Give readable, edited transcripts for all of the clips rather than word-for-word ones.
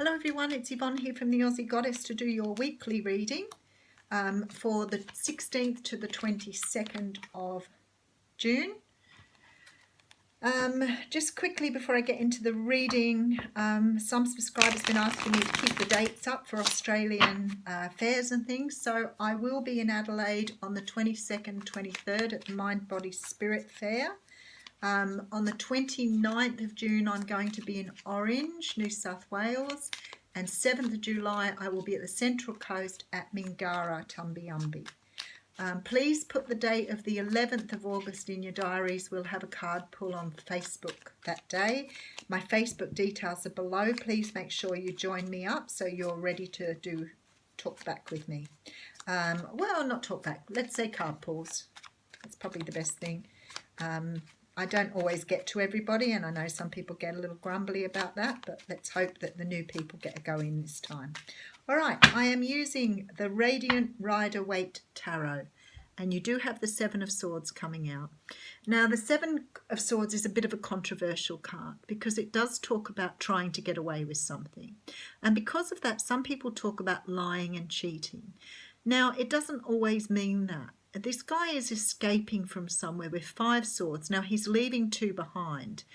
Hello everyone, it's Yvonne here from the Aussie Goddess to do your weekly reading for the 16th to the 22nd of June. Just quickly before I get into the reading, some subscribers have been asking me to keep the dates up for Australian fairs and things, so I will be in Adelaide on the 22nd, 23rd at the Mind Body Spirit Fair. On the 29th of June, I'm going to be in Orange, New South Wales, and 7th of July, I will be at the Central Coast at Mingara, Tumbiumbi. Please put the date of the 11th of August in your diaries. We'll have a card pull on Facebook that day. My Facebook details are below. Please make sure you join me up so you're ready to do talk back with me. Well, not talk back. Let's say card pulls. That's probably the best thing. I don't always get to everybody, and I know some people get a little grumbly about that, but let's hope that the new people get a go in this time. All right, I am using the Radiant Rider-Waite Tarot, and you do have the Seven of Swords coming out. Now, the Seven of Swords is a bit of a controversial card because it does talk about trying to get away with something. And because of that, some people talk about lying and cheating. Now, it doesn't always mean that. This guy is escaping from somewhere with 5 swords. Now, he's leaving 2 behind.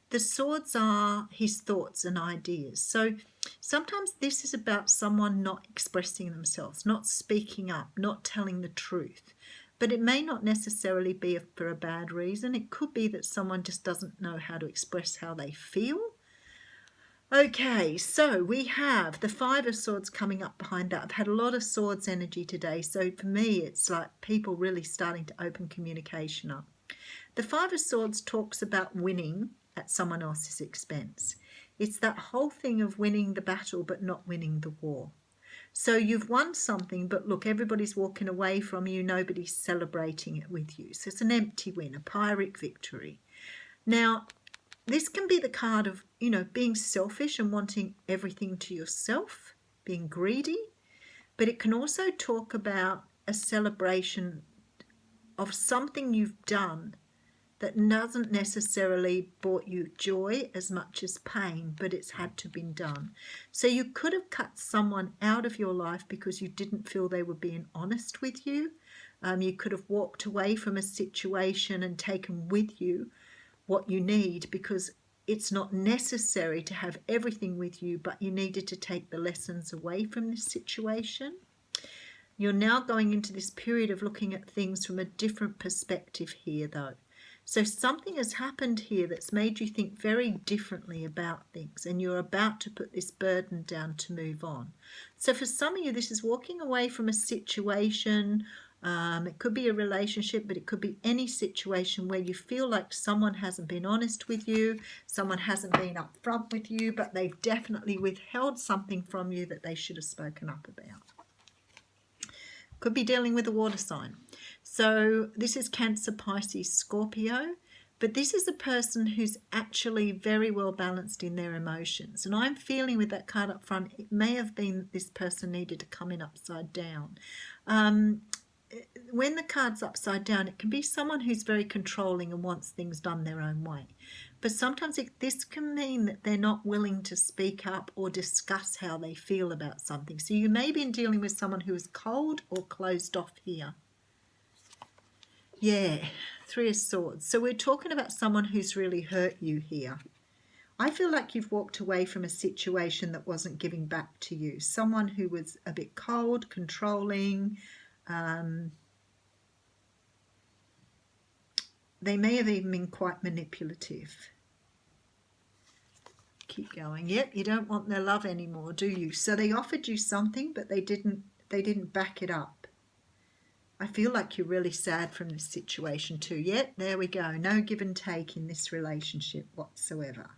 The swords are his thoughts and ideas. So sometimes this is about someone not expressing themselves, not speaking up, not telling the truth. But it may not necessarily be for a bad reason. It could be that someone just doesn't know how to express how they feel. Okay, so we have the 5 of Swords coming up behind that. I've had a lot of Swords energy today, so for me it's like people really starting to open communication up. The 5 of Swords talks about winning at someone else's expense. It's that whole thing of winning the battle but not winning the war. So you've won something, but look, everybody's walking away from you, nobody's celebrating it with you. So it's an empty win, a Pyrrhic victory. Now, this can be the card of, being selfish and wanting everything to yourself, being greedy, but it can also talk about a celebration of something you've done that doesn't necessarily brought you joy as much as pain, but it's had to be done. So you could have cut someone out of your life because you didn't feel they were being honest with you. You could have walked away from a situation and taken with you what you need, because it's not necessary to have everything with you, but you needed to take the lessons away from this situation. You're now going into this period of looking at things from a different perspective here, though. So something has happened here that's made you think very differently about things, and you're about to put this burden down to move on. So for some of you, this is walking away from a situation. It could be a relationship, but it could be any situation where you feel like someone hasn't been honest with you, someone hasn't been upfront with you, but they've definitely withheld something from you that they should have spoken up about. Could be dealing with a water sign. So this is Cancer, Pisces, Scorpio, but this is a person who's actually very well balanced in their emotions. And I'm feeling with that card up front, it may have been this person needed to come in upside down. When the card's upside down, it can be someone who's very controlling and wants things done their own way. But sometimes this can mean that they're not willing to speak up or discuss how they feel about something. So you may be dealing with someone who is cold or closed off here. Yeah, 3 of Swords. So we're talking about someone who's really hurt you here. I feel like you've walked away from a situation that wasn't giving back to you. Someone who was a bit cold, controlling. They may have even been quite manipulative. Keep going. Yep, you don't want their love anymore, do you? So they offered you something, but they didn't back it up. I feel like you're really sad from this situation too. Yep, there we go. No give and take in this relationship whatsoever.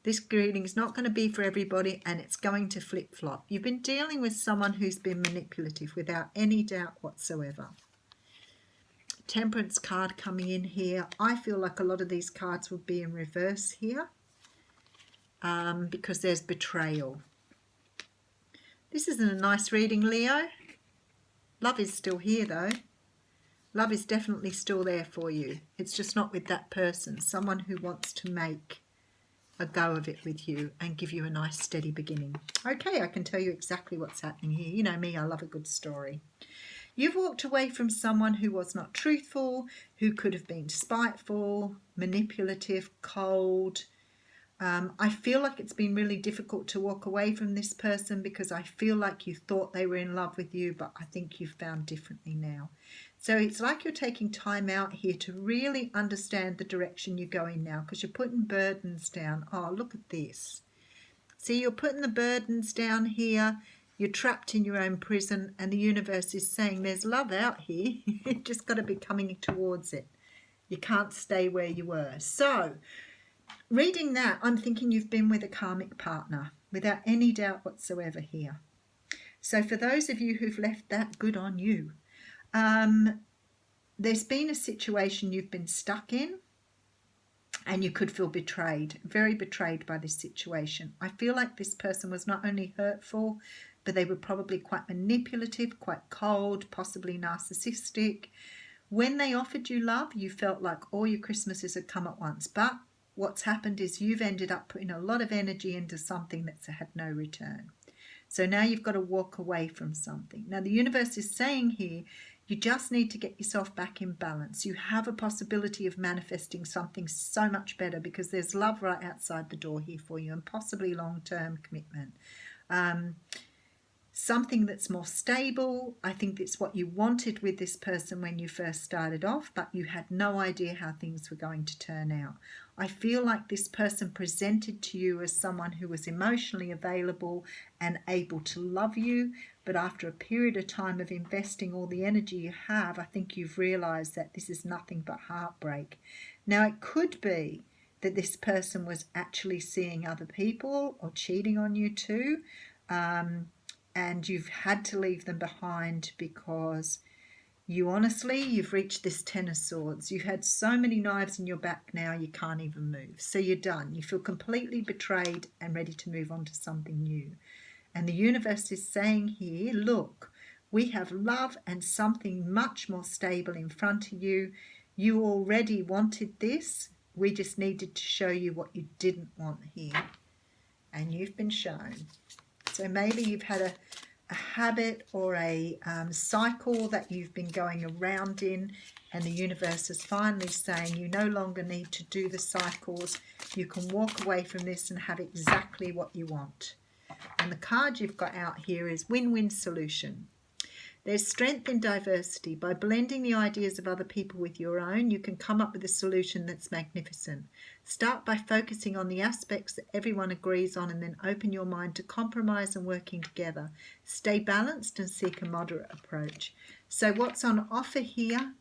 This reading is not going to be for everybody, and it's going to flip-flop. You've been dealing with someone who's been manipulative without any doubt whatsoever. Temperance card coming in here. I feel like a lot of these cards would be in reverse here because there's betrayal. This isn't a nice reading, Leo. Love is still here, though. Love is definitely still there for you. It's just not with that person. Someone who wants to make a go of it with you and give you a nice steady beginning. Okay, I can tell you exactly what's happening here. You know me, I love a good story. You've walked away from someone who was not truthful, who could have been spiteful, manipulative, cold. I feel like it's been really difficult to walk away from this person because I feel like you thought they were in love with you, but I think you've found differently now. So it's like you're taking time out here to really understand the direction you're going now, because you're putting burdens down. Oh, look at this. See, you're putting the burdens down here. You're trapped in your own prison, and the universe is saying there's love out here. You've just got to be coming towards it. You can't stay where you were. So reading that, I'm thinking you've been with a karmic partner without any doubt whatsoever here. So for those of you who've left that, good on you. There's been a situation you've been stuck in and you could feel betrayed, very betrayed by this situation. I feel like this person was not only hurtful, but they were probably quite manipulative, quite cold, possibly narcissistic. When they offered you love, you felt like all your Christmases had come at once. But what's happened is you've ended up putting a lot of energy into something that's had no return. So now you've got to walk away from something. Now the universe is saying here, you just need to get yourself back in balance. You have a possibility of manifesting something so much better because there's love right outside the door here for you and possibly long-term commitment. Something that's more stable. I think it's what you wanted with this person when you first started off, but you had no idea how things were going to turn out. I feel like this person presented to you as someone who was emotionally available and able to love you, but after a period of time of investing all the energy you have, I think you've realized that this is nothing but heartbreak. Now, it could be that this person was actually seeing other people or cheating on you too, and you've had to leave them behind because you've reached this 10 of Swords. You've had so many knives in your back now you can't even move. So you're done. You feel completely betrayed and ready to move on to something new. And the universe is saying here, look, we have love and something much more stable in front of you. You already wanted this. We just needed to show you what you didn't want here. And you've been shown. So maybe you've had a habit or a cycle that you've been going around in, and the universe is finally saying you no longer need to do the cycles. You can walk away from this and have exactly what you want. And the card you've got out here is win-win solution. There's strength in diversity. By blending the ideas of other people with your own, you can come up with a solution that's magnificent. Start by focusing on the aspects that everyone agrees on and then open your mind to compromise and working together. Stay balanced and seek a moderate approach. So what's on offer here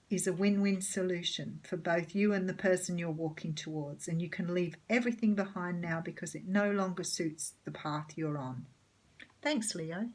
is a win-win solution for both you and the person you're walking towards. And you can leave everything behind now because it no longer suits the path you're on. Thanks, Leo.